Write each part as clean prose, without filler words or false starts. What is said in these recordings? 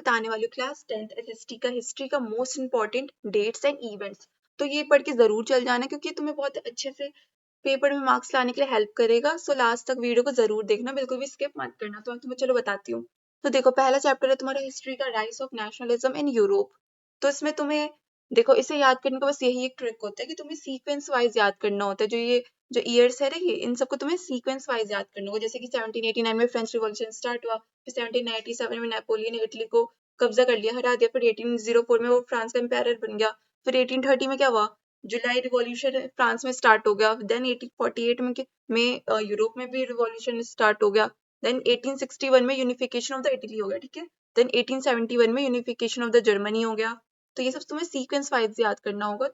बताने वाली हूँ क्लास 10th एसएसटी का हिस्ट्री का most important dates and events. तो ये पढ़ के जरूर चल जाना क्योंकि तुम्हें बहुत अच्छे से पेपर में मार्क्स लाने के लिए हेल्प करेगा। सो लास्ट तक वीडियो को जरूर देखना, बिल्कुल भी स्किप मत करना। तो तुम्हें चलो बताती हूँ। तो देखो, पहला चैप्टर है तुम्हारा हिस्ट्री का rise of nationalism in Europe. तो इसमें तुम्हें देखो, इसे याद करने का बस यही एक ट्रिक होता है कि तुम्हें सीक्वेंस वाइज याद करना होता है। जो ईयर्स है ना, ये इन सबको तुम्हें सीक्वेंस वाइज याद करना होगा। जैसे कि 1789 में फ्रेंच रिवॉल्यूशन स्टार्ट हुआ, फिर 1797 में नेपोलियन ने इटली को कब्जा कर लिया, हरा दिया। फिर 1804 में वो फ्रांस का एम्पायर बन गया। फिर 1830 में क्या हुआ, जुलाई रिवॉल्यूशन फ्रांस में स्टार्ट हो गया। देन 1848 में यूरोप में भी रिवॉल्यूशन स्टार्ट हो गया। देन 1861 में यूनिफिकेशन ऑफ द इटली हो गया, ठीक है। देन 1871 में यूनिफिकेशन ऑफ द जर्मनी हो गया। तो ये सब तुम्हें सीक्वेंस वाइज याद करना होगा।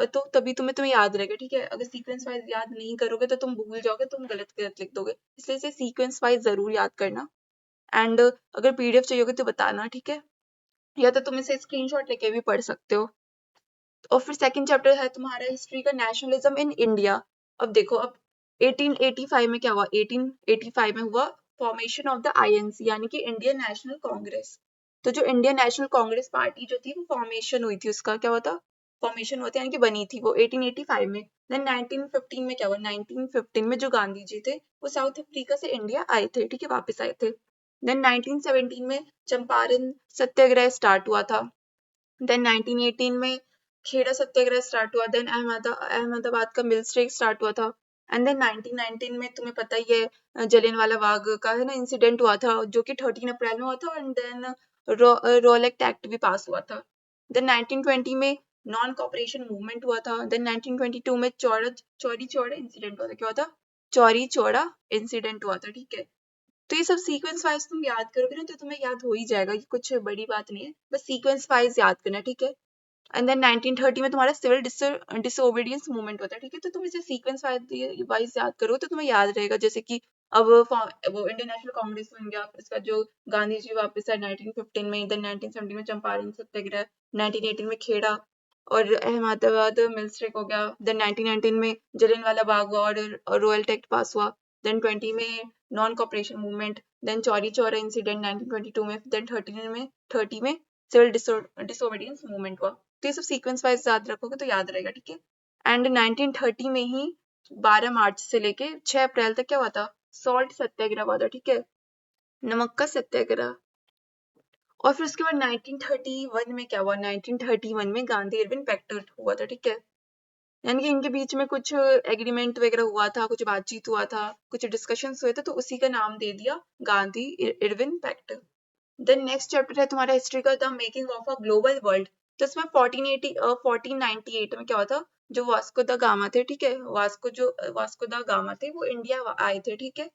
तो तभी तुम्हें याद रहेगा, ठीक है। अगर सीक्वेंस वाइज याद नहीं करोगे तो तुम भूल जाओगे, तुम गलत गलत लिख दोगे। इसलिए इसे सीक्वेंस वाइज जरूर याद करना। एंड अगर पीडीएफ चाहिए होगी तो बताना, ठीक है। या तो तुम इसे स्क्रीनशॉट लेके भी पढ़ सकते हो। और फिर सेकंड चैप्टर है तुम्हारा हिस्ट्री का नेशनलिज्म इन इंडिया। अब देखो, अब 1885 में क्या हुआ, 1885 में हुआ फॉर्मेशन ऑफ द आईएनसी यानी कि इंडियन नेशनल कांग्रेस। तो जो इंडियन नेशनल कांग्रेस पार्टी जो थी वो फॉर्मेशन हुई थी, उसका क्या हुआ था, फॉर्मेशन हुआ था यानी कि बनी थी वो 1885 में। देन 1915 में क्या हुआ, 1915 में जो गांधी जी थे वो साउथ अफ्रीका से इंडिया आए थे, ठीक है, वापस आए थे। देन 1917 में चंपारण सत्याग्रह स्टार्ट हुआ था। देन 1918 में खेड़ा सत्याग्रह स्टार्ट हुआ। देन अहमदाबाद का मिल स्ट्राइक स्टार्ट हुआ था। एंड देन 1919 में तुम्हें पता ही है जलियांवाला बाग का है ना इंसिडेंट हुआ था, जो कि 13 अप्रैल में हुआ था। एंड देन रोलेक्ट एक्ट भी पास हुआ था। देन 1920 में नॉन कॉपरेशन मूवमेंट हुआ था। देन 1922 में चौरी चौड़ा इंसिडेंट हुआ था। क्या हुआ था, चौरी चौड़ा इंसिडेंट हुआ था, ठीक है। तो ये सब सीक्वेंस वाइज तुम याद करोगे ना तो तुम्हें याद हो ही जाएगा, ये कुछ बड़ी बात नहीं है, बस सीक्वेंस वाइज याद करना, ठीक है। एंड देन 1930 में तुम्हारा सिविल डिसोबीडियंस मूवमेंट होता है, ठीक है। तो तुम इसे सीक्वेंस वाइज याद करो तो तुम्हें याद रहेगा। जैसे कि अब वो इंडियन नेशनल कांग्रेस बन गया, फिर उसका जो गांधी जी वापस आए 1915 में। देन 1917 में चंपारण सत्याग्रह, 1918 में खेड़ा और अहमदाबाद मिल स्ट्राइक हो गया। देन 1919 में जलियांवाला बाग हुआ और रॉयल एक्ट पास हुआ। देन 20 में non cooperation movement. Then Chauri Chaura incident 1922 में। देन 30 में सिविल डिसोबीडियंस मूवमेंट हुआ। तो ये सब सीक्वेंस वाइज याद रखोगे तो याद रहेगा, ठीक है। एंड 1930 में ही 12 मार्च से लेके 6 अप्रैल तक क्या हुआ था, सॉल्ट सत्याग्रह हुआ था, ठीक है, नमक का सत्याग्रह। और फिर उसके बाद 1931 में क्या हुआ, 1931 में गांधी इरविन पैक्ट हुआ था, ठीक है। यानी कि इनके बीच में कुछ एग्रीमेंट वगैरह हुआ था, कुछ बातचीत हुआ था, कुछ डिस्कशंस हुए थे, तो उसी का नाम दे दिया Gandhi Irwin pact. Then next chapter है तुम्हारा हिस्ट्री का the making of a global world. तो इसमें 1498 में क्या हुआ था, जो वास्को द गामा थे, ठीक है, वास्को द गामा थे वो इंडिया आए थे, ठीक है।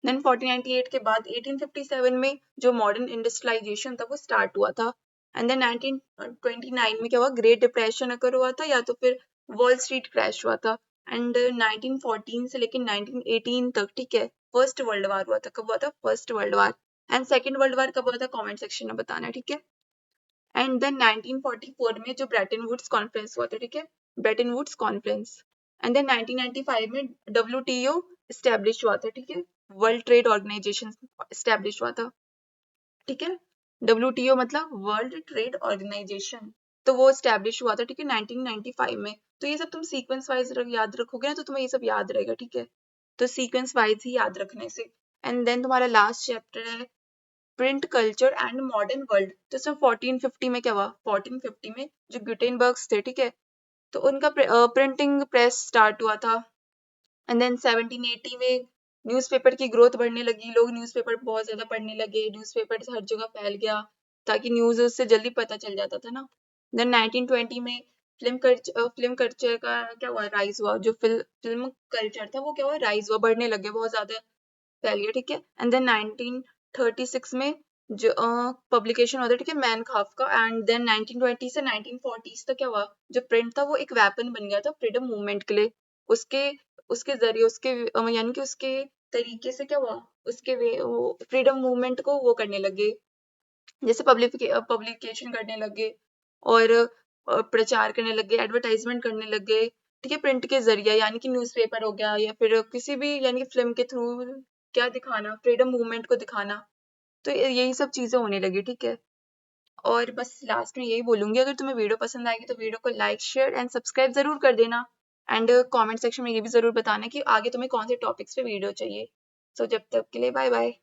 देन 1498 के बाद 1857 में जो मॉडर्न इंडस्ट्रियलाइजेशन था वो स्टार्ट हुआ था। एंड देन 1929 में क्या हुआ, ग्रेट डिप्रेशन अकर हुआ था या तो फिर वॉल स्ट्रीट क्रैश हुआ था। एंड 1914 से लेकर 1918 तक, ठीक है, फर्स्ट वर्ल्ड वार हुआ था। कब हुआ था, first world war. And second world war कब हुआ था, कमेंट सेक्शन में बताना, ठीक है। एंड देन 1944 में जो ब्रेटन वुड्स कॉन्फ्रेंस हुआ था, ठीक है, Bretton Woods conference. And then 1995 में WTO एस्टेब्लिश हुआ था, ठीक है, वर्ल्ड ट्रेड ऑर्गेनाइजेशन एस्टेब्लिश हुआ था, ठीक है। WTO मतलब वर्ल्ड ट्रेड ऑर्गेनाइजेशन, तो वो एस्टेब्लिश हुआ था, ठीक है, 1995 में। तो ये सब तुम सीक्वेंस वाइज याद रखोगे ना तो तुम्हें ये सब याद रहेगा, ठीक है। तो सीक्वेंस वाइज ही याद रखने से। एंड देन तुम्हारा लास्ट चैप्टर है print culture and modern world. तो इसमें 1450 में क्या हुआ, 1450 में जो गुटेनबर्ग्स थे, ठीक है, तो उनका प्रिंटिंग प्रेस स्टार्ट हुआ था। एंड देन 1780 में न्यूज़पेपर की ग्रोथ बढ़ने लगी, लोग न्यूज़पेपर बहुत ज्यादा पढ़ने लगे, न्यूज़पेपर हर जगह फैल गया ताकि न्यूज उससे जल्दी पता चल जाता था ना। देन 1920 में फिल्म कल्चर का क्या हुआ, राइज हुआ। जो फिल्म कल्चर था वो क्या हुआ, राइज हुआ, बढ़ने लगे, बहुत ज्यादा फैल गया, ठीक है। एंड देन 1936 में जो पब्लिकेशन होता है, ठीक है, मैन खाफ का। एंड देन 1920 से 1940 तक क्या हुआ, जो प्रिंट था वो एक वेपन बन गया था फ्रीडम मूवमेंट के लिए। उसके उसके जरिए यानी कि उसके तरीके से क्या हुआ, उसके वे फ्रीडम मूवमेंट को वो करने लगे, जैसे पब्लिकेशन करने लगे और प्रचार करने लगे, एडवर्टाइजमेंट करने लगे, ठीक है, प्रिंट के जरिए, यानी कि न्यूज़पेपर हो गया या फिर किसी भी यानी कि फिल्म के थ्रू क्या दिखाना, फ्रीडम मूवमेंट को दिखाना। तो यही सब चीज़ें होने लगी, ठीक है। और बस लास्ट में यही बोलूँगी, अगर तुम्हें वीडियो पसंद आएगी तो वीडियो को लाइक, शेयर एंड सब्सक्राइब ज़रूर कर देना। एंड कमेंट सेक्शन में ये भी ज़रूर बताना कि आगे तुम्हें कौन से टॉपिक्स पे वीडियो चाहिए। सो जब तक के लिए बाय बाय।